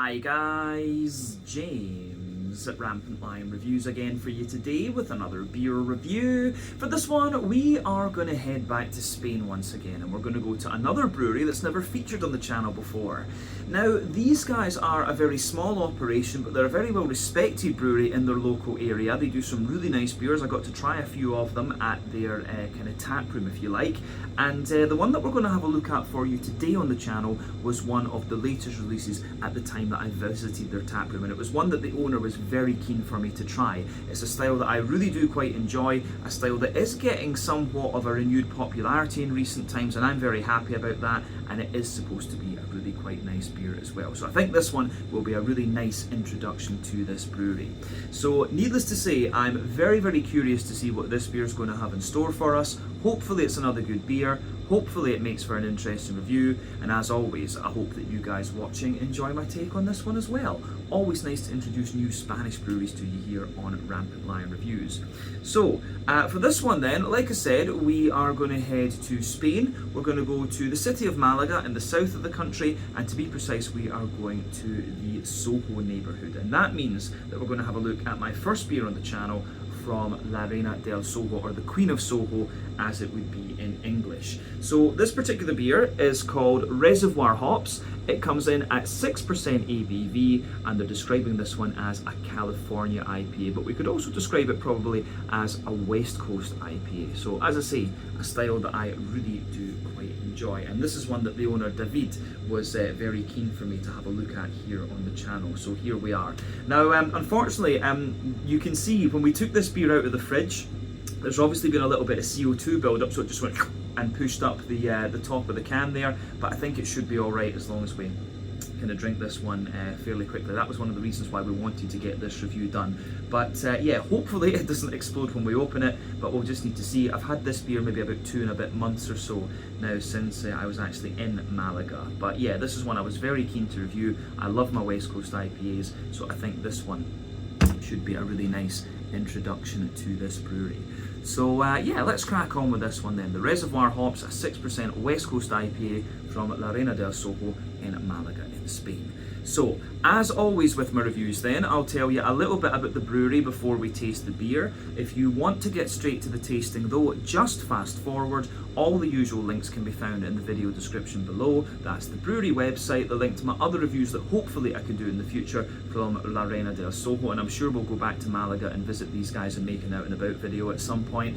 Hi guys, James at Rampant Lion Reviews again for you today with another beer review. For this one, we are going to head back to Spain once again, and we're going to go to another brewery that's never featured on the channel before. Now, these guys are a very small operation, but they're a very well respected brewery in their local area. They do some really nice beers. I got to try a few of them at their kind of tap room, if you like. And the one that we're going to have a look at for you today on the channel was one of the latest releases at the time that I visited their tap room, and it was one that the owner was very keen for me to try. It's a style that I really do quite enjoy, a style that is getting somewhat of a renewed popularity in recent times, and I'm very happy about that, and it is supposed to be a really quite nice beer as well. So I think this one will be a really nice introduction to this brewery. So needless to say, I'm very curious to see what this beer is going to have in store for us. Hopefully it's another good beer. Hopefully it makes for an interesting review, and as always, I hope that you guys watching enjoy my take on this one as well. Always nice to introduce new Spanish breweries to you here on Rampant Lion Reviews. So, for this one then, like I said, we are going to head to Spain. We're going to go to the city of Malaga in the south of the country, and to be precise, we are going to the Soho neighbourhood. And that means that we're going to have a look at my first beer on the channel from La Reina Del Soho, or the Queen of Soho as it would be in English. So this particular beer is called Reservoir Hops. It comes in at 6% ABV, and they're describing this one as a California IPA, but we could also describe it probably as a West Coast IPA. So as I say, a style that I really do quite enjoy, and this is one that the owner David was very keen for me to have a look at here on the channel. So here we are. Now unfortunately, you can see when we took this beer out of the fridge, there's obviously been a little bit of CO2 build up, so it just went and pushed up the top of the can there, but I think it should be all right as long as we kind of drink this one fairly quickly. That was one of the reasons why we wanted to get this review done. But yeah, hopefully it doesn't explode when we open it, but we'll just need to see. I've had this beer maybe about 2 and a bit months or so now since I was actually in Malaga. But yeah, this is one I was very keen to review. I love my West Coast IPAs, so I think this one should be a really nice introduction to this brewery. So yeah, let's crack on with this one then. The Reservoir Hops, a 6% West Coast IPA from La Reina Del Soho in Malaga in Spain. So, as always with my reviews then, I'll tell you a little bit about the brewery before we taste the beer. If you want to get straight to the tasting though, just fast forward. All the usual links can be found in the video description below. That's the brewery website, the link to my other reviews that hopefully I can do in the future from La Reina Del Soho, and I'm sure we'll go back to Malaga and visit these guys and make an out and about video at some point.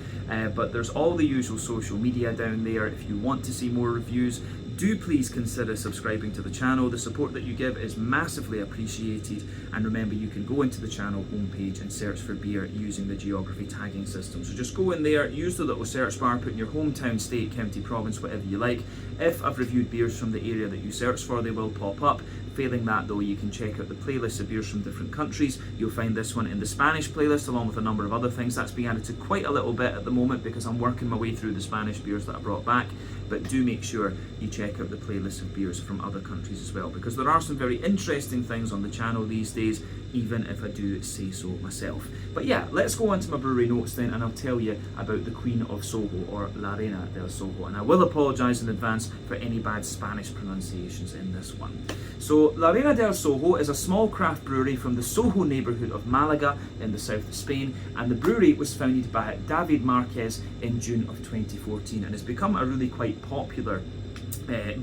But there's all the usual social media down there. If you want to see more reviews, do please consider subscribing to the channel. The support that you give is massively appreciated, and remember, you can go into the channel homepage and search for beer using the geography tagging system. So just go in there, use the little search bar, put in your hometown, state, county, province, whatever you like. If I've reviewed beers from the area that you search for, they will pop up. Failing that though, you can check out the playlist of beers from different countries. You'll find this one in the Spanish playlist along with a number of other things. That's being added to quite a little bit at the moment because I'm working my way through the Spanish beers that I brought back, but do make sure you check out the playlist of beers from other countries as well, because there are some very interesting things on the channel these days, even if I do say so myself. But yeah, let's go on to my brewery notes then, and I'll tell you about the Queen of Soho, or La Reina Del Soho, and I will apologise in advance for any bad Spanish pronunciations in this one. So La Reina Del Soho is a small craft brewery from the Soho neighbourhood of Malaga in the south of Spain, and the brewery was founded by David Marquez in June of 2014 and has become a really quite popular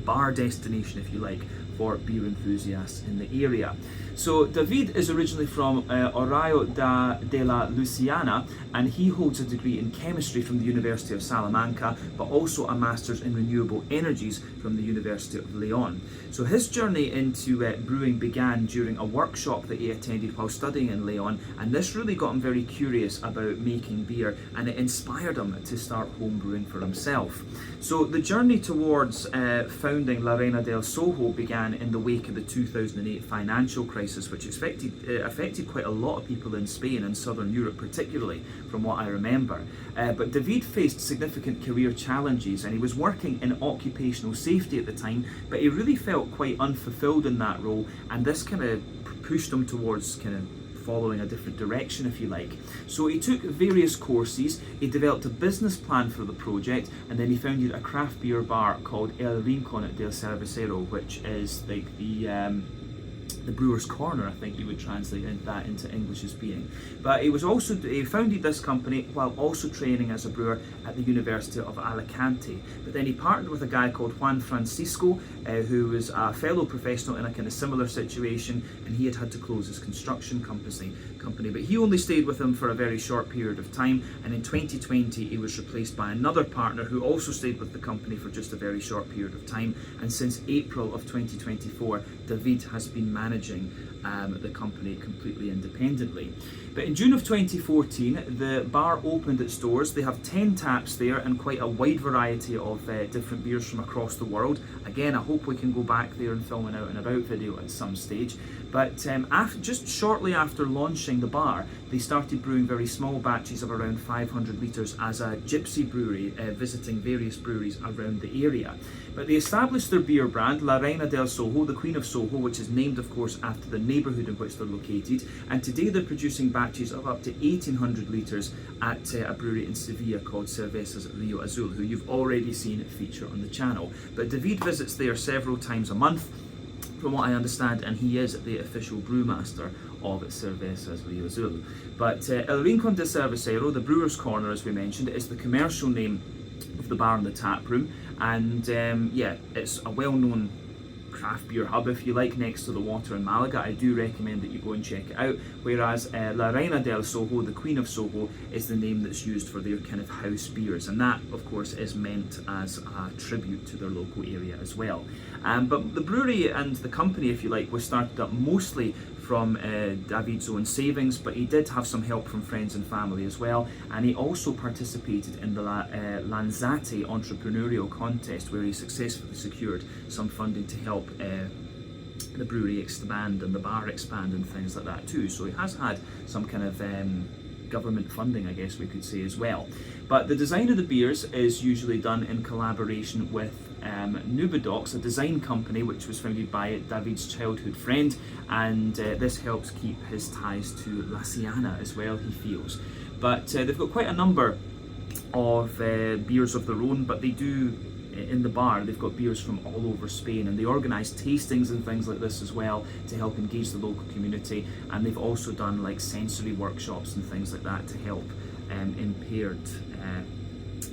bar destination, if you like, for beer enthusiasts in the area. So David is originally from Arroyo de la Luciana, and he holds a degree in chemistry from the University of Salamanca, but also a master's in renewable energies from the University of Leon. So his journey into brewing began during a workshop that he attended while studying in Leon, and this really got him very curious about making beer, and it inspired him to start home brewing for himself. So the journey towards founding La Reina Del Soho began in the wake of the 2008 financial crisis, which affected quite a lot of people in Spain and Southern Europe particularly, from what I remember. But David faced significant career challenges, and he was working in occupational safety at the time, but he really felt quite unfulfilled in that role, and this kind of pushed him towards kind of following a different direction, if you like. So he took various courses, he developed a business plan for the project, and then he founded a craft beer bar called El Rincón del Cervecero, which is like the the brewer's corner, I think you would translate that into English as being. But he founded this company while also training as a brewer at the University of Alicante. But then he partnered with a guy called Juan Francisco, who was a fellow professional in a kind of similar situation, and he had to close his construction company. But he only stayed with him for a very short period of time, and in 2020 he was replaced by another partner who also stayed with the company for just a very short period of time. And since April of 2024, David has been managing the company completely independently. But in June of 2014, the bar opened its doors. They have 10 taps there and quite a wide variety of different beers from across the world. Again, I hope we can go back there and film an out and about video at some stage. But just shortly after launching the bar, they started brewing very small batches of around 500 litres as a gypsy brewery, visiting various breweries around the area. But they established their beer brand, La Reina Del Soho, the Queen of Soho, which is named, of course, after the neighbourhood in which they're located. And today they're producing batches of up to 1,800 litres at a brewery in Sevilla called Cerveza La Reina, who you've already seen feature on the channel. But David visits there several times a month, from what I understand, and he is the official brewmaster of Cerveza La Reina. But El Rincón del Cervecero, the brewer's corner, as we mentioned, is the commercial name of the bar and the tap room. And yeah, it's a well-known craft beer hub, if you like, next to the water in Malaga. I do recommend that you go and check it out. Whereas La Reina del Soho, the Queen of Soho, is the name that's used for their kind of house beers, and that, of course, is meant as a tribute to their local area as well. But the brewery and the company, if you like, was started up mostly from David's own savings, but he did have some help from friends and family as well, and he also participated in the Lanzate entrepreneurial contest, where he successfully secured some funding to help the brewery expand and the bar expand and things like that too. So he has had some kind of government funding, I guess we could say, as well. But the design of the beers is usually done in collaboration with Nubidox, a design company which was founded by David's childhood friend, and this helps keep his ties to La Siana as well, he feels. But they've got quite a number of beers of their own, but they do, in the bar, they've got beers from all over Spain, and they organise tastings and things like this as well to help engage the local community. And they've also done like sensory workshops and things like that to help impaired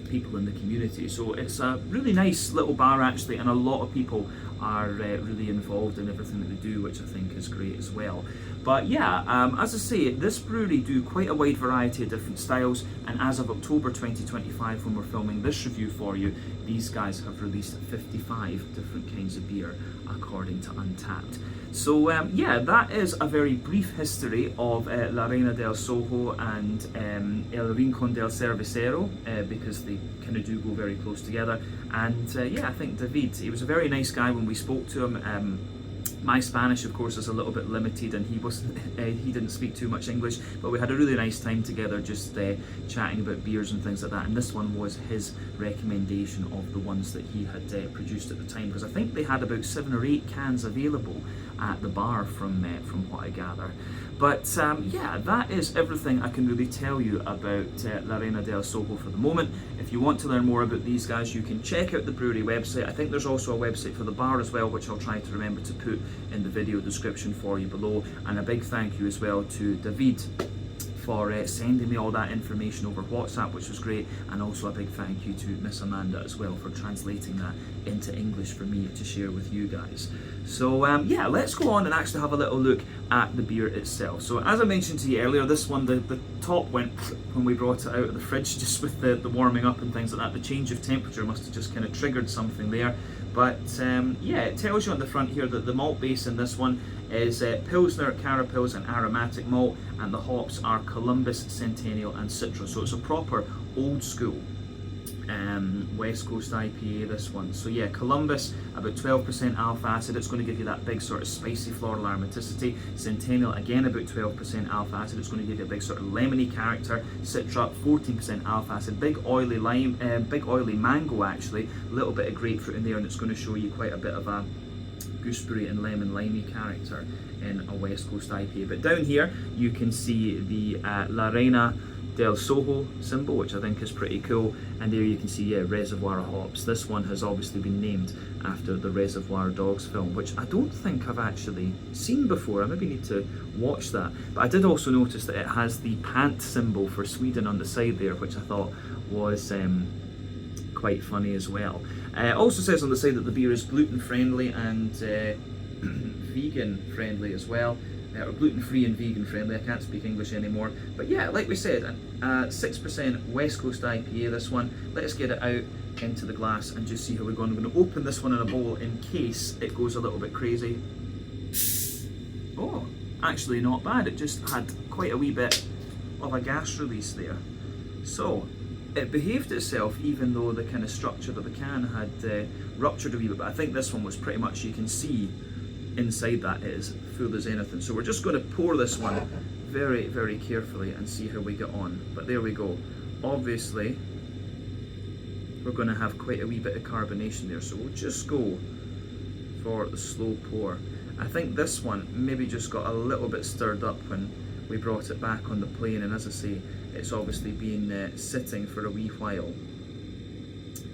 people in the community. So it's a really nice little bar actually, and a lot of people are really involved in everything that they do, which I think is great as well. But yeah, as I say, this brewery do quite a wide variety of different styles, and as of October 2025, when we're filming this review for you, these guys have released 55 different kinds of beer according to Untappd. So yeah, that is a very brief history of La Reina del Soho and El Rincón del Cervecero, because they kind of do go very close together. And yeah, I think David, he was a very nice guy when we spoke to him. My Spanish, of course, is a little bit limited, and he didn't speak too much English, but we had a really nice time together, just chatting about beers and things like that. And this one was his recommendation of the ones that he had produced at the time, because I think they had about 7 or 8 cans available at the bar from what I gather. But yeah, that is everything I can really tell you about La Reina del Soho for the moment. If you want to learn more about these guys, you can check out the brewery website. I think there's also a website for the bar as well, which I'll try to remember to put in the video description for you below. And a big thank you as well to David for sending me all that information over WhatsApp, which was great. And also a big thank you to Miss Amanda as well for translating that into English for me to share with you guys. So yeah, let's go on and actually have a little look at the beer itself. So as I mentioned to you earlier, this one, the top went when we brought it out of the fridge, just with the warming up and things like that. The change of temperature must have just kind of triggered something there. But yeah, it tells you on the front here that the malt base in this one is Pilsner, Carapils and aromatic malt, and the hops are Columbus, Centennial and Citra. So it's a proper old school West Coast IPA, this one. So yeah, Columbus, about 12% alpha acid. It's going to give you that big sort of spicy floral aromaticity. Centennial, again about 12% alpha acid. It's going to give you a big sort of lemony character. Citra, 14% alpha acid. Big oily lime, big oily mango actually. A little bit of grapefruit in there, and it's going to show you quite a bit of a gooseberry and lemon limey character in a West Coast IPA. But down here you can see the La Reina Del Soho symbol, which I think is pretty cool. And there you can see, yeah, Reservoir Hops. This one has obviously been named after the Reservoir Dogs film, which I don't think I've actually seen before. I maybe need to watch that. But I did also notice that it has the pant symbol for Sweden on the side there, which I thought was quite funny as well. It also says on the side that the beer is gluten friendly and vegan friendly as well. Or gluten-free and vegan friendly. I can't speak English anymore. But yeah, like we said, 6% West Coast IPA, this one. Let's get it out into the glass and just see how we're going. I'm going to open this one in a bowl in case it goes a little bit crazy. Oh, actually not bad. It just had quite a wee bit of a gas release there. So, it behaved itself even though the kind of structure of the can had ruptured a wee bit. But I think this one was pretty much, you can see inside that it is full as anything. So we're just going to pour this one very, very carefully and see how we get on. But there we go. Obviously, we're going to have quite a wee bit of carbonation there. So we'll just go for the slow pour. I think this one maybe just got a little bit stirred up when we brought it back on the plane. And as I say, it's obviously been sitting for a wee while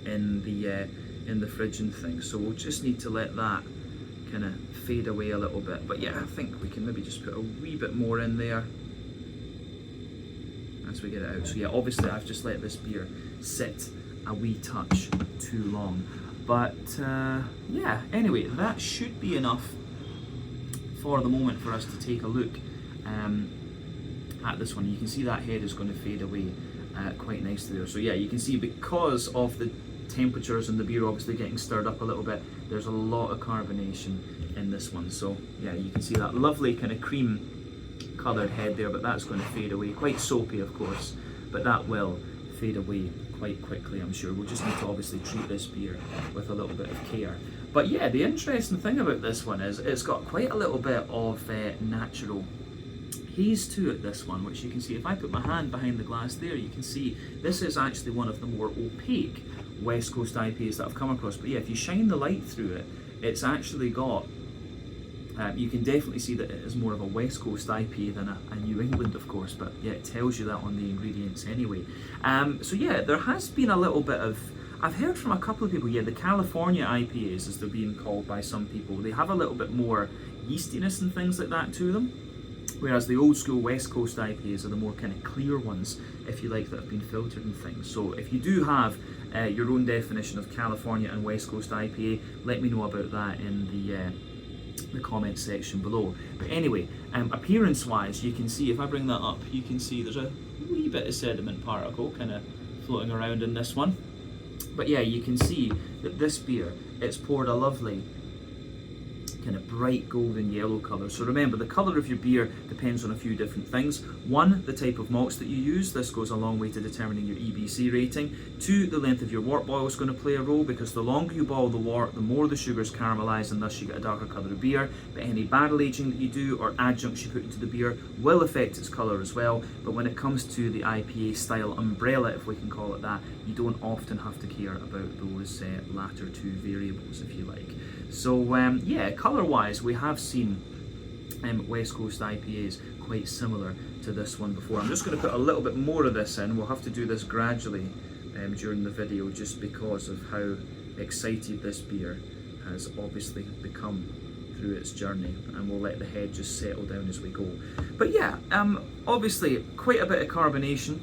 in the fridge and things. So we'll just need to let that kind of fade away a little bit. But yeah, I think we can maybe just put a wee bit more in there as we get it out. So yeah, obviously I've just let this beer sit a wee touch too long. But yeah, anyway, that should be enough for the moment for us to take a look at this one. You can see that head is going to fade away quite nicely there. So yeah, you can see because of the temperatures and the beer obviously getting stirred up a little bit, there's a lot of carbonation in this one. So yeah, you can see that lovely kind of cream coloured head there, but that's going to fade away. Quite soapy of course, but that will fade away quite quickly, I'm sure. We'll just need to obviously treat this beer with a little bit of care. But yeah, the interesting thing about this one is it's got quite a little bit of natural haze to it, this one, which you can see if I put my hand behind the glass there, you can see this is actually one of the more opaque West Coast IPAs that I've come across. But yeah, if you shine the light through it, it's actually got, you can definitely see that it is more of a West Coast IPA than a New England, of course, but yeah, it tells you that on the ingredients anyway. So yeah, there has been a little bit of, I've heard from a couple of people, yeah, the California IPAs, as they're being called by some people, they have a little bit more yeastiness and things like that to them. Whereas the old school West Coast IPAs are the more kind of clear ones, if you like, that have been filtered and things. So if you do have your own definition of California and West Coast IPA, let me know about that in the comments section below. But anyway, appearance wise, you can see, if I bring that up, you can see there's a wee bit of sediment particle kind of floating around in this one. But yeah, you can see that this beer, it's poured a lovely kind of bright golden yellow colour. So remember, the colour of your beer depends on a few different things. One, the type of malts that you use. This goes a long way to determining your EBC rating. Two, the length of your wort boil is going to play a role, because the longer you boil the wort, the more the sugars caramelise, and thus you get a darker colour of beer. But any barrel aging that you do or adjuncts you put into the beer will affect its colour as well. But when it comes to the IPA style umbrella, if we can call it that, you don't often have to care about those latter two variables, if you like. So yeah, colour-wise, we have seen West Coast IPAs quite similar to this one before. I'm just going to put a little bit more of this in. We'll have to do this gradually during the video, just because of how excited this beer has obviously become through its journey, and we'll let the head just settle down as we go. But yeah, obviously quite a bit of carbonation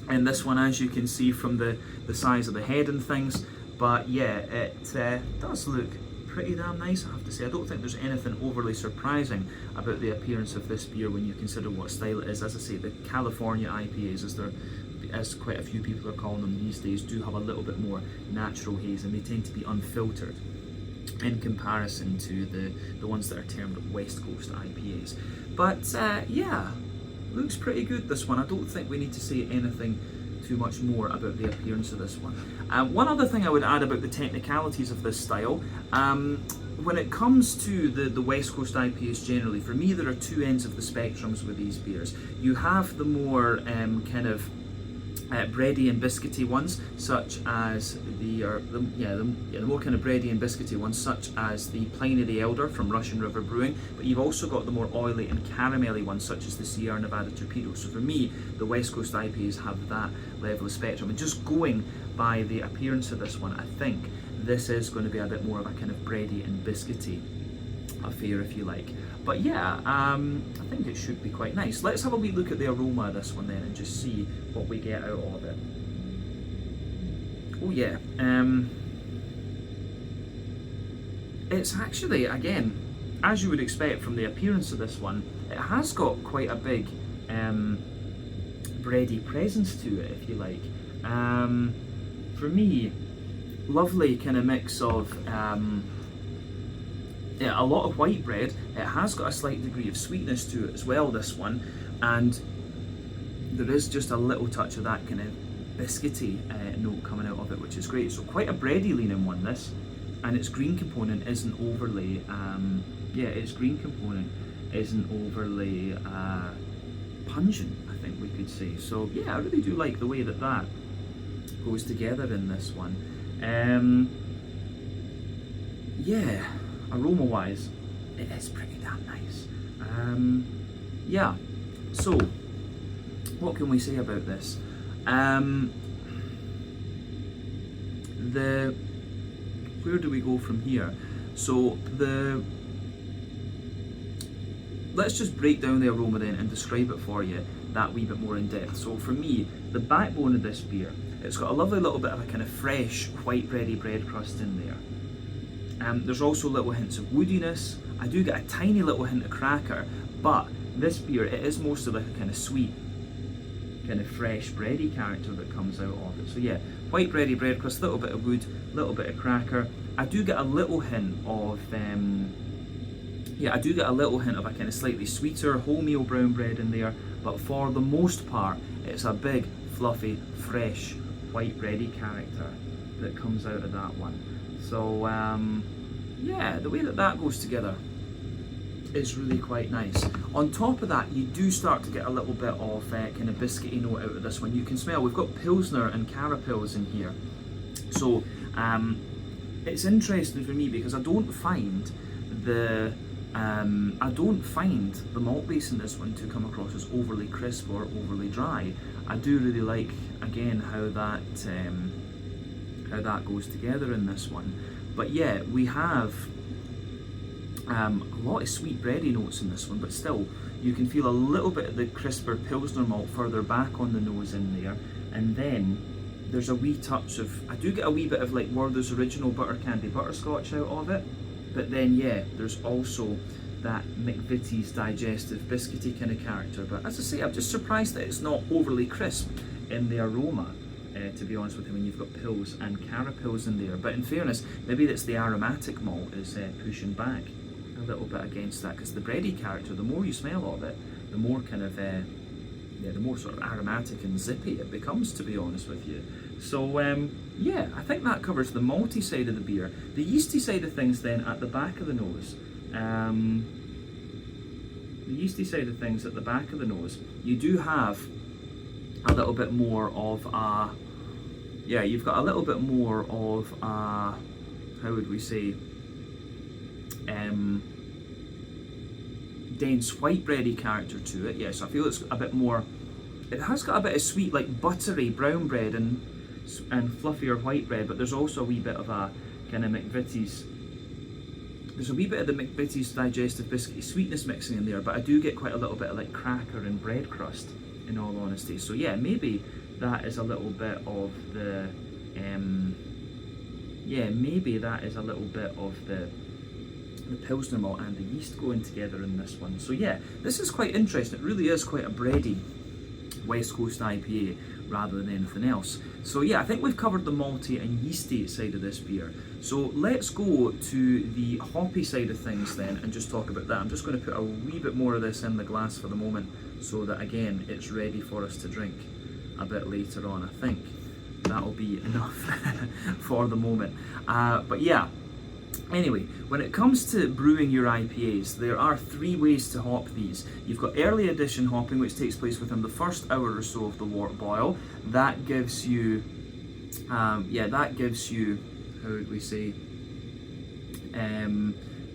in this one, as you can see from the size of the head and things. But yeah, it does look pretty damn nice, I have to say. I don't think there's anything overly surprising about the appearance of this beer when you consider what style it is. As I say, the California IPAs, as quite a few people are calling them these days, do have a little bit more natural haze, and they tend to be unfiltered in comparison to the ones that are termed West Coast IPAs. But yeah, looks pretty good, this one. I don't think we need to say anything too much more about the appearance of this one. One other thing I would add about the technicalities of this style, when it comes to the West Coast IPAs generally, for me there are two ends of the spectrums with these beers. You have the more kind of bready and biscuity ones, such as the more kind of bready and biscuity ones, such as the Pliny the Elder from Russian River Brewing. But you've also got the more oily and caramelly ones, such as the Sierra Nevada Torpedo. So for me, the West Coast IPAs have that level of spectrum. And just going by the appearance of this one, I think this is going to be a bit more of a kind of bready and biscuity affair, if you like. But yeah, I think it should be quite nice. Let's have a wee look at the aroma of this one then and just see what we get out of it. Oh yeah, it's actually, again, as you would expect from the appearance of this one, it has got quite a big bready presence to it, if you like. For me, lovely kind of mix of a lot of white bread. It has got a slight degree of sweetness to it as well, this one, and there is just a little touch of that kind of biscuity note coming out of it, which is great. So quite a bready leaning one, this, and its green component isn't overly its green component isn't overly pungent, I think we could say. So yeah, I really do like the way that that goes together in this one. Yeah, aroma wise, it is pretty damn nice. Yeah, so what can we say about this? Where do we go from here? So let's just break down the aroma then and describe it for you that wee bit more in depth. So for me, the backbone of this beer, it's got a lovely little bit of a kind of fresh white bready bread crust in there. There's also little hints of woodiness. I do get a tiny little hint of cracker, but this beer, it is mostly like a kind of sweet, kind of fresh bready character that comes out of it. So yeah, white bready bread crust, little bit of wood, little bit of cracker. I do get a little hint of a kind of slightly sweeter wholemeal brown bread in there, but for the most part, it's a big, fluffy, fresh, white bready character that comes out of that one. So yeah, the way that that goes together is really quite nice. On top of that, you do start to get a little bit of kind of biscuity note out of this one. You can smell, we've got Pilsner and Carapils in here. So it's interesting for me because I don't find the malt base in this one to come across as overly crisp or overly dry. I do really like, again, how that goes together in this one. But yeah, we have a lot of sweet bready notes in this one, but still you can feel a little bit of the crisper Pilsner malt further back on the nose in there, and then there's a wee touch of, I do get a wee bit of like Werther's original butter candy butterscotch out of it, but then yeah, there's also that McVitie's digestive biscuity kind of character. But as I say, I'm just surprised that it's not overly crisp in the aroma, to be honest with you, when you've got Pils and Carapils in there. But in fairness, maybe it's the aromatic malt is pushing back a little bit against that, because the bready character, the more you smell of it, the more kind of the more sort of aromatic and zippy it becomes, to be honest with you. So yeah, I think that covers the malty side of the beer. The yeasty side of things then at the back of the nose. The yeasty side of things at the back of the nose, you do have a little bit more of a, yeah, you've got a little bit more of a, how would we say, dense white bready character to it. Yeah, so I feel it's a bit more, it has got a bit of sweet, like buttery brown bread and fluffier white bread, but there's also a wee bit of a kind of McVitie's, there's a wee bit of the McVitie's digestive biscuity sweetness mixing in there, but I do get quite a little bit of like cracker and bread crust, in all honesty. So yeah, maybe that is a little bit of the maybe that is a little bit of the Pilsner malt and the yeast going together in this one. So yeah, this is quite interesting. It really is quite a bready West Coast IPA rather than anything else. So yeah, I think we've covered the malty and yeasty side of this beer. So let's go to the hoppy side of things then and just talk about that. I'm just going to put a wee bit more of this in the glass for the moment, so that again it's ready for us to drink a bit later on. I think that'll be enough for the moment. But yeah, Anyway, when it comes to brewing your IPAs, there are 3 ways to hop these. You've got early addition hopping, which takes place within the first hour or so of the wort boil. That gives you, how would we say,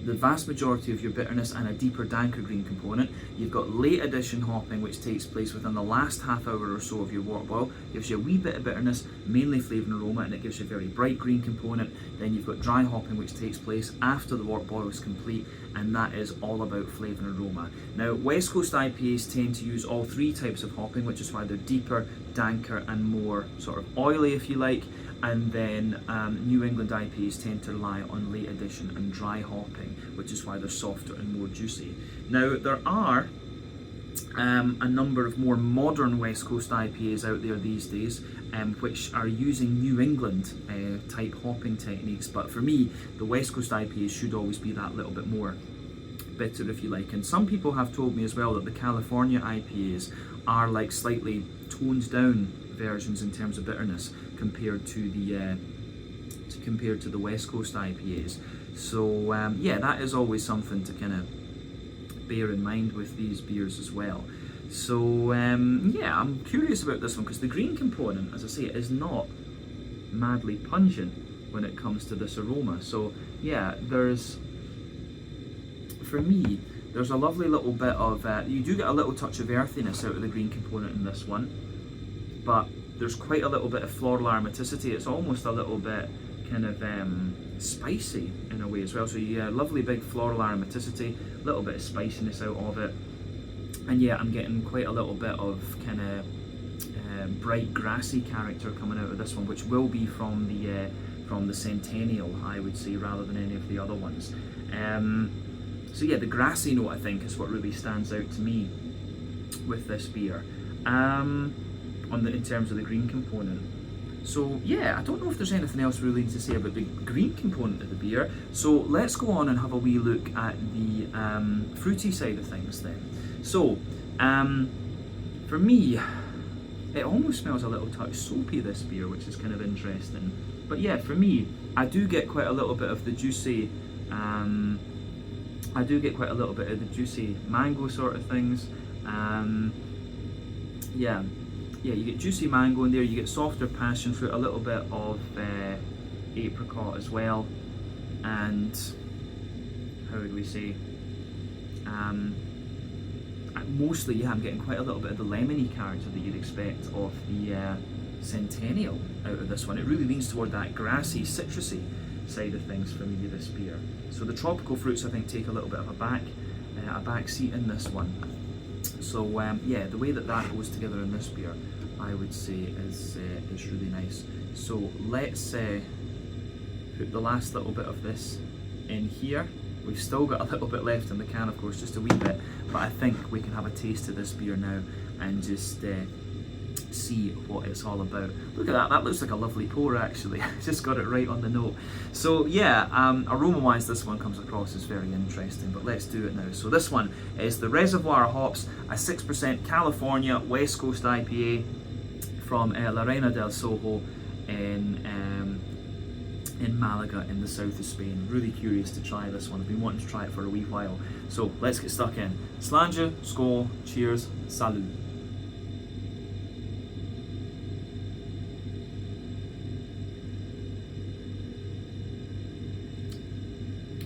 the vast majority of your bitterness and a deeper, danker green component. You've got late addition hopping, which takes place within the last half hour or so of your wort boil. Gives you a wee bit of bitterness, mainly flavour and aroma, and it gives you a very bright green component. Then you've got dry hopping, which takes place after the wort boil is complete, and that is all about flavour and aroma. Now, West Coast IPAs tend to use all 3 types of hopping, which is why they're deeper, danker, and more sort of oily, if you like. And then New England IPAs tend to rely on late addition and dry hopping, which is why they're softer and more juicy. Now, there are a number of more modern West Coast IPAs out there these days, which are using New England type hopping techniques, but for me, the West Coast IPAs should always be that little bit more bitter, if you like. And some people have told me as well that the California IPAs are like slightly toned down versions in terms of bitterness compared to the West Coast IPAs. So yeah, that is always something to kind of bear in mind with these beers as well. So yeah, I'm curious about this one because the green component, as I say, is not madly pungent when it comes to this aroma. So yeah, for me, there's a lovely little bit of, you do get a little touch of earthiness out of the green component in this one, but there's quite a little bit of floral aromaticity. It's almost a little bit kind of spicy in a way as well. So yeah, lovely big floral aromaticity, a little bit of spiciness out of it. And yeah, I'm getting quite a little bit of kind of bright grassy character coming out of this one, which will be from the Centennial, I would say, rather than any of the other ones. So yeah, the grassy note, I think, is what really stands out to me with this beer, in terms of the green component. So yeah, I don't know if there's anything else really to say about the green component of the beer. So let's go on and have a wee look at the fruity side of things then. So for me, it almost smells a little touch soapy, this beer, which is kind of interesting. But yeah, for me, I do get quite a little bit of the juicy mango sort of things. Yeah, you get juicy mango in there, you get softer passion fruit, a little bit of apricot as well, and how would we say, mostly, yeah, I'm getting quite a little bit of the lemony character that you'd expect of the Centennial out of this one. It really leans toward that grassy, citrusy side of things for me, this beer. So the tropical fruits, I think, take a little bit of a back seat in this one. So yeah, the way that goes together in this beer, I would say is really nice. So let's put the last little bit of this in here. We've still got a little bit left in the can, of course, just a wee bit, but I think we can have a taste of this beer now and just see what it's all about. Look at that, that looks like a lovely pour actually. Just got it right on the note. So yeah, aroma wise this one comes across as very interesting, but let's do it now. So this one is the Reservoir Hops, a 6% California West Coast IPA from La Reina Del Soho in Malaga in the south of Spain. Really curious to try this one. I've been wanting to try it for a wee while. So let's get stuck in. Sláinte, skål, cheers, salud.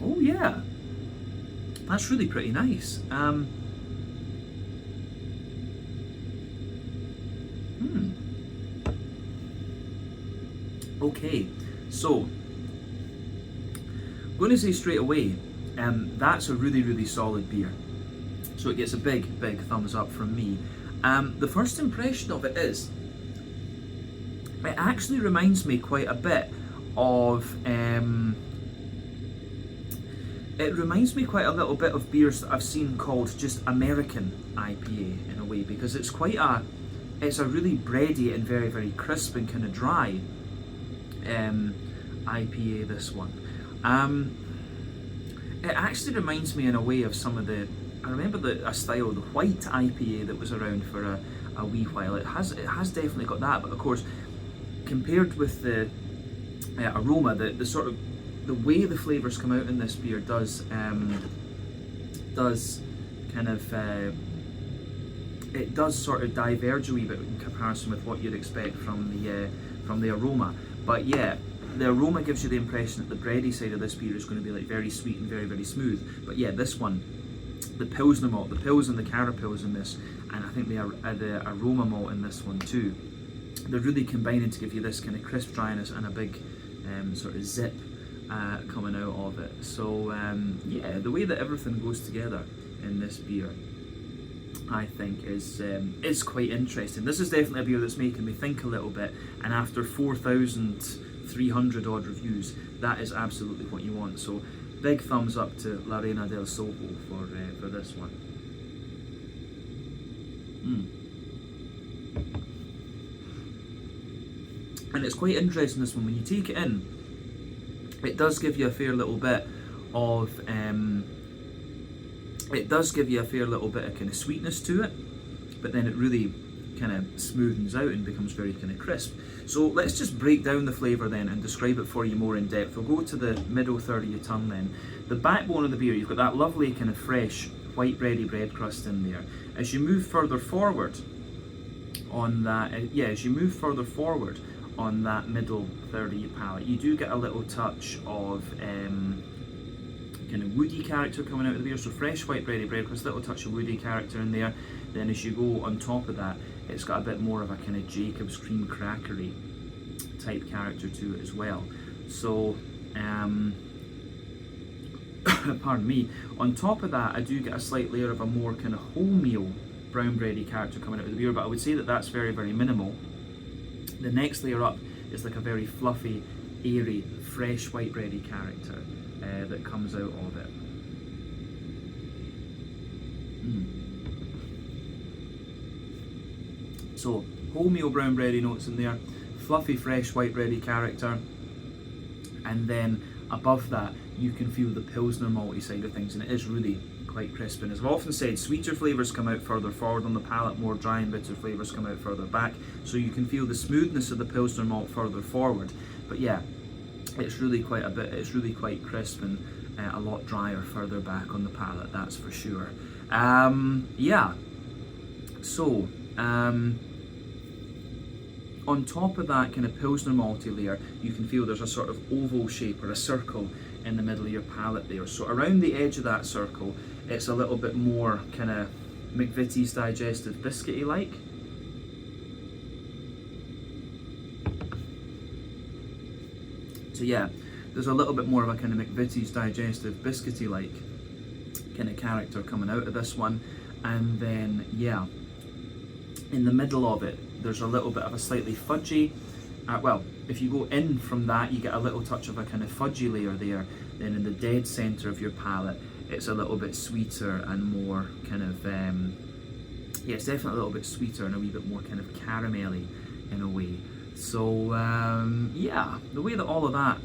Oh yeah, that's really pretty nice. Okay, so I'm going to say straight away, that's a really, really solid beer. So it gets a big, big thumbs up from me. The first impression of it is, it actually reminds me quite a bit of, it reminds me quite a little bit of beers that I've seen called just American IPA in a way, because it's it's a really bready and very, very crisp and kind of dry IPA, this one. It actually reminds me in a way of some of I remember a style, the white IPA that was around for a wee while. It has definitely got that, but of course, compared with the aroma, the sort of the way the flavours come out in this beer does kind of it does sort of diverge a wee bit in comparison with what you'd expect from the aroma. But yeah, the aroma gives you the impression that the bready side of this beer is going to be like very sweet and very, very smooth. But yeah, this one, the Pilsner malt, the Pils and the Carapils in this, and I think the aroma malt in this one too, they're really combining to give you this kind of crisp dryness and a big sort of zip coming out of it. So yeah, the way that everything goes together in this beer, I think is quite interesting. This is definitely a beer that's making me think a little bit, and after 4,300 odd reviews, that is absolutely what you want. So big thumbs up to La Reina Del Soho for this one. And it's quite interesting, this one, when you take it in, it does give you a fair little bit of kind of sweetness to it, but then it really kind of smoothens out and becomes very kind of crisp. So let's just break down the flavour then and describe it for you more in depth. We'll go to the middle third of your tongue then. The backbone of the beer, you've got that lovely kind of fresh white bready bread crust in there. As you move further forward on that, on that middle third of your palate, you do get a little touch of kind of woody character coming out of the beer. So fresh white bready bread crust, little touch of woody character in there. Then as you go on top of that, it's got a bit more of a kind of Jacob's cream crackery type character to it as well. So pardon me, on top of that I do get a slight layer of a more kind of wholemeal brown bready character coming out of the beer, but I would say that that's very, very minimal. The next layer up is like a very fluffy, airy, fresh white bready character that comes out of it. So wholemeal brown bready notes in there, fluffy, fresh white bready character, and then above that you can feel the Pilsner malty side of things, and it is really quite crisp. And as I've often said, sweeter flavours come out further forward on the palate, more dry and bitter flavours come out further back, so you can feel the smoothness of the Pilsner malt further forward. But yeah, it's really quite crisp and a lot drier further back on the palate, that's for sure. Yeah, so on top of that kind of Pilsner malty layer, you can feel there's a sort of oval shape or a circle in the middle of your palate there. So around the edge of that circle, it's a little bit more kind of McVitie's Digestive biscuity like. So yeah, there's a little bit more of a kind of McVitie's Digestive biscuity like kind of character coming out of this one. And then yeah, in the middle of it, there's a little bit of a slightly fudgy, well, if you go in from that, you get a little touch of a kind of fudgy layer there. Then in the dead centre of your palate, it's a little bit sweeter and more kind of, yeah, it's definitely a little bit sweeter and a wee bit more kind of caramelly in a way. So yeah, the way that all of that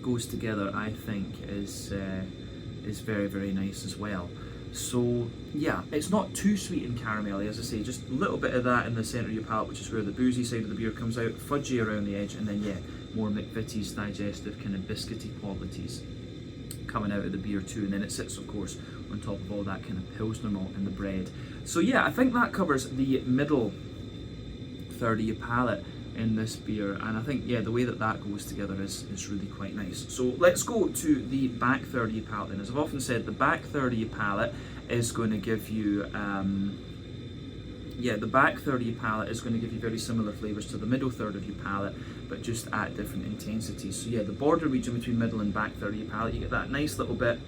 goes together, I think, is very, very nice as well. So yeah, it's not too sweet and caramelly, as I say, just a little bit of that in the centre of your palate, which is where the boozy side of the beer comes out, fudgy around the edge, and then yeah, more McVitie's Digestive kind of biscuity qualities coming out of the beer too. And then it sits, of course, on top of all that kind of Pilsner malt in the bread. So yeah, I think that covers the middle third of your palate in this beer, and I think yeah, the way that that goes together is really quite nice. So let's go to the back third of your palate then. As I've often said, the back third of your palate is going to give you the back third of your palate is going to give you very similar flavours to the middle third of your palate, but just at different intensities. So yeah, the border region between middle and back third of your palate, you get that nice little bit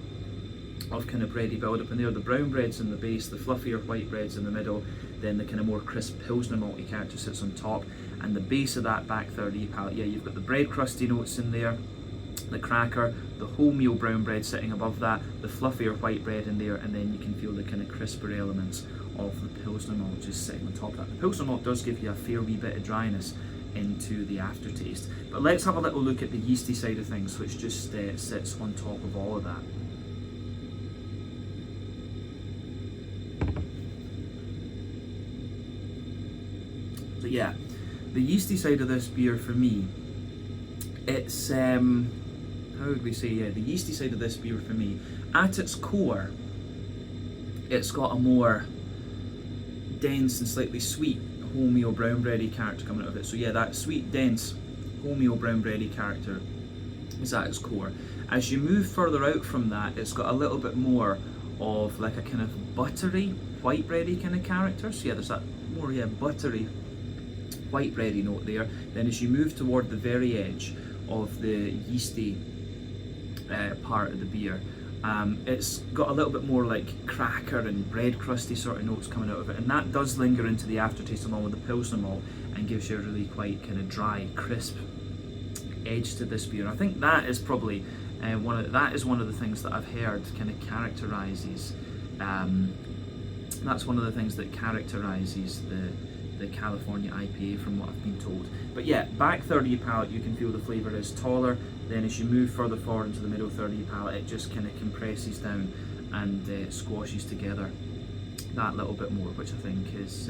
of kind of bready build up in there. The brown bread's in the base, the fluffier white bread's in the middle, then the kind of more crisp Pilsner malty character sits on top, and the base of that back third of your palate, yeah, you've got the bread crusty notes in there, the cracker, the wholemeal brown bread sitting above that, the fluffier white bread in there, and then you can feel the kind of crisper elements of the Pilsner malt just sitting on top of that. The Pilsner malt does give you a fair wee bit of dryness into the aftertaste. But let's have a little look at the yeasty side of things, which just sits on top of all of that. So yeah, the yeasty side of this beer for me, it's how would we say, yeah, the yeasty side of this beer for me, at its core, it's got a more dense and slightly sweet wholemeal brown bready character coming out of it. So yeah, that sweet, dense wholemeal brown bready character is at its core. As you move further out from that, it's got a little bit more of like a kind of buttery, white bready kind of character. So yeah, there's that more, yeah, buttery, white bready note there. Then as you move toward the very edge of the yeasty part of the beer, it's got a little bit more like cracker and bread crusty sort of notes coming out of it, and that does linger into the aftertaste along with the Pilsner malt and gives you a really quite kind of dry, crisp edge to this beer. I think that is probably one of the things that I've heard kind of characterises. That's one of the things that characterises the California IPA from what I've been told. But yeah, back third of your palate, you can feel the flavour is taller. Then as you move further forward into the middle third of your palate, it just kind of compresses down and squashes together that little bit more, which I think is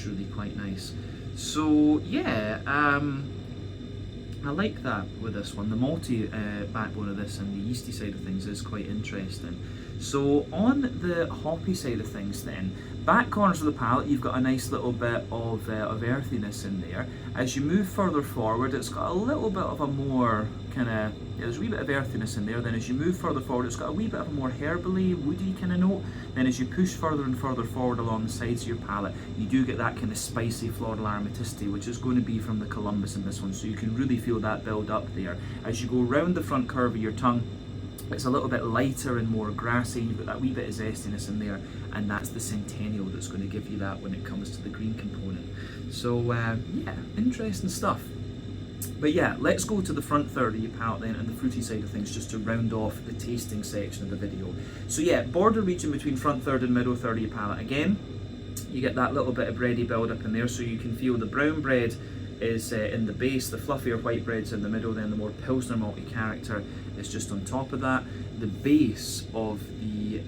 really quite nice. So yeah, I like that with this one. The malty backbone of this and the yeasty side of things is quite interesting. So on the hoppy side of things then, back corners of the palate, you've got a nice little bit of earthiness in there. As you move further forward, it's got a little bit of a more kind of, yeah, there's a wee bit of earthiness in there. Then as you move further forward, it's got a wee bit of a more herbally, woody kind of note. Then as you push further and further forward along the sides of your palate, you do get that kind of spicy floral aromaticity, which is going to be from the Columbus in this one. So you can really feel that build up there. As you go round the front curve of your tongue, it's a little bit lighter and more grassy. You've got that wee bit of zestiness in there, and that's the Centennial that's going to give you that when it comes to the green component. So yeah, interesting stuff. But yeah, let's go to the front third of your palate then and the fruity side of things, just to round off the tasting section of the video. So yeah, border region between front third and middle third of your palate. Again, you get that little bit of bready build up in there, so you can feel the brown bread is in the base, the fluffier white bread's in the middle, then the more Pilsner malty character is just on top of that. The base of the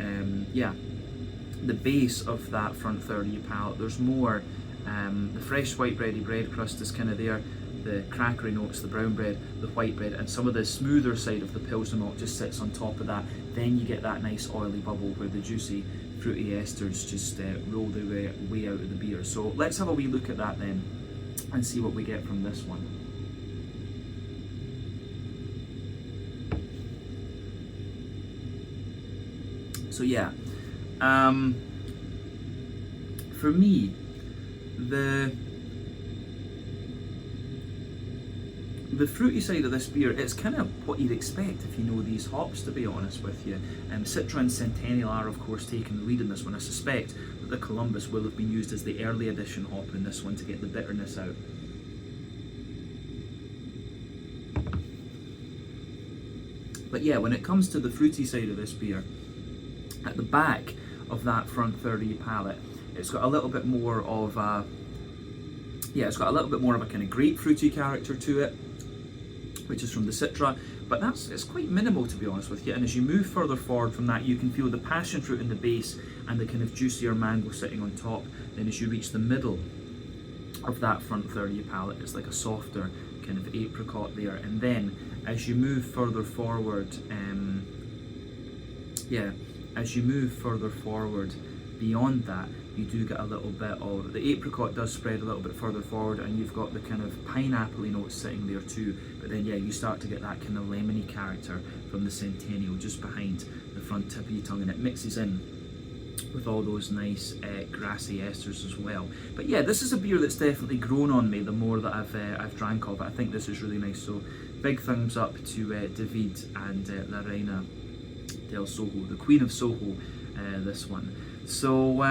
the base of that front third of your palate, there's more the fresh white bready bread crust is kind of there, the crackery notes, the brown bread, the white bread, and some of the smoother side of the Pilsner malt just sits on top of that. Then you get that nice oily bubble where the juicy fruity esters just roll their way out of the beer. So let's have a wee look at that then and see what we get from this one. So yeah, for me, the fruity side of this beer, it's kind of what you'd expect if you know these hops, to be honest with you. Citra and Centennial are of course taking the lead in this one. I suspect that the Columbus will have been used as the early edition hop in this one to get the bitterness out. But yeah, when it comes to the fruity side of this beer, at the back of that front third of your palate, it's got a little bit more of a, yeah, it's got a little bit more of a kind of grapefruity character to it, which is from the Citra, but it's quite minimal, to be honest with you. And as you move further forward from that, you can feel the passion fruit in the base and the kind of juicier mango sitting on top. Then as you reach the middle of that front third of your palate, it's like a softer kind of apricot there. And then as you move further forward, as you move further forward beyond that, you do get a little bit of, the apricot does spread a little bit further forward, and you've got the kind of pineapple-y notes sitting there too. But then yeah, you start to get that kind of lemony character from the Centennial just behind the front tip of your tongue, and it mixes in with all those nice grassy esters as well. But yeah, this is a beer that's definitely grown on me the more that I've drank of it. I think this is really nice. So big thumbs up to David and La Reina Del Soho, the Queen of Soho, this one. So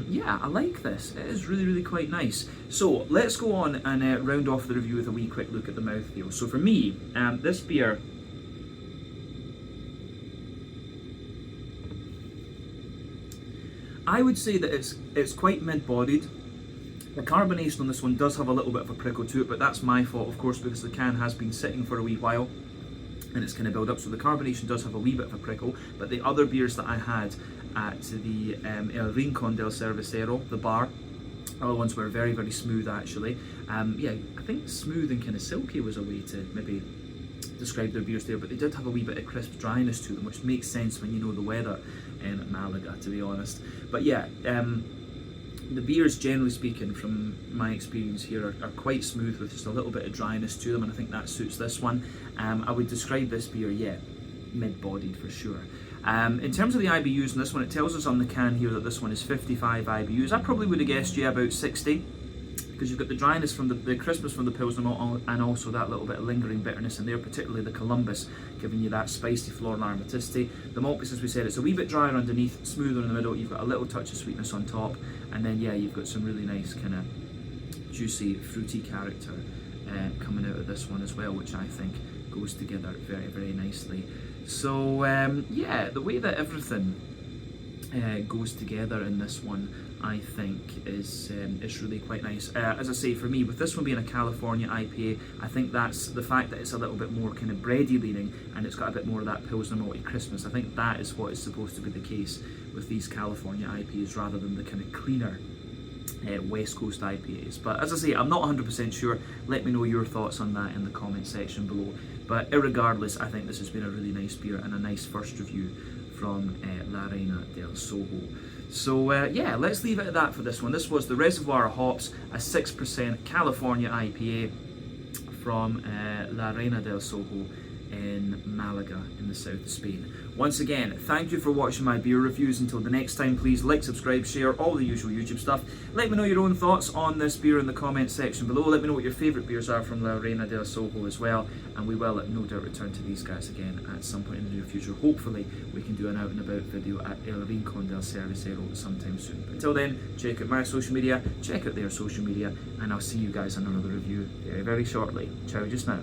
yeah, I like this. It is really, really quite nice. So let's go on and round off the review with a wee quick look at the mouthfeel. So for me, this beer, I would say that it's quite mid-bodied. The carbonation on this one does have a little bit of a prickle to it, but that's my fault, of course, because the can has been sitting for a wee while and it's kind of built up, so the carbonation does have a wee bit of a prickle. But the other beers that I had at the El Rincón del Cervecero, the bar, other ones were very, very smooth actually. Yeah, I think smooth and kind of silky was a way to maybe describe their beers there, but they did have a wee bit of crisp dryness to them, which makes sense when you know the weather in Malaga, to be honest. But yeah, the beers, generally speaking, from my experience here, are quite smooth with just a little bit of dryness to them, and I think that suits this one. I would describe this beer, yeah, mid-bodied for sure. In terms of the IBUs in this one, it tells us on the can here that this one is 55 IBUs. I probably would have guessed, yeah, about 60, because you've got the dryness from the crispness from the Pilsner malt, and also that little bit of lingering bitterness in there, particularly the Columbus, giving you that spicy floral aromaticity. The malt base, as we said, it's a wee bit drier underneath, smoother in the middle. You've got a little touch of sweetness on top, and then yeah, you've got some really nice kind of juicy, fruity character coming out of this one as well, which I think goes together very, very nicely. So yeah, the way that everything goes together in this one, I think is really quite nice. As I say, for me, with this one being a California IPA, I think that's the fact that it's a little bit more kind of bready leaning, and it's got a bit more of that Pilsner malty crispness. I think that is what is supposed to be the case with these California IPAs, rather than the kind of cleaner West Coast IPAs. But as I say, I'm not 100% sure. Let me know your thoughts on that in the comment section below. But irregardless, I think this has been a really nice beer and a nice first review from La Reina Del Soho. So yeah, let's leave it at that for this one. This was the Reservoir Hops, a 6% California IPA from La Reina Del Soho in Malaga in the south of Spain. Once again, thank you for watching my beer reviews. Until the next time, please like, subscribe, share, all the usual YouTube stuff. Let me know your own thoughts on this beer in the comment section below. Let me know what your favourite beers are from La Reina Del Soho as well, and we will no doubt return to these guys again at some point in the near future. Hopefully we can do an out and about video at El Rincón del Cervecero sometime soon. But until then, check out my social media, check out their social media, and I'll see you guys in another review very, very shortly. Ciao just now.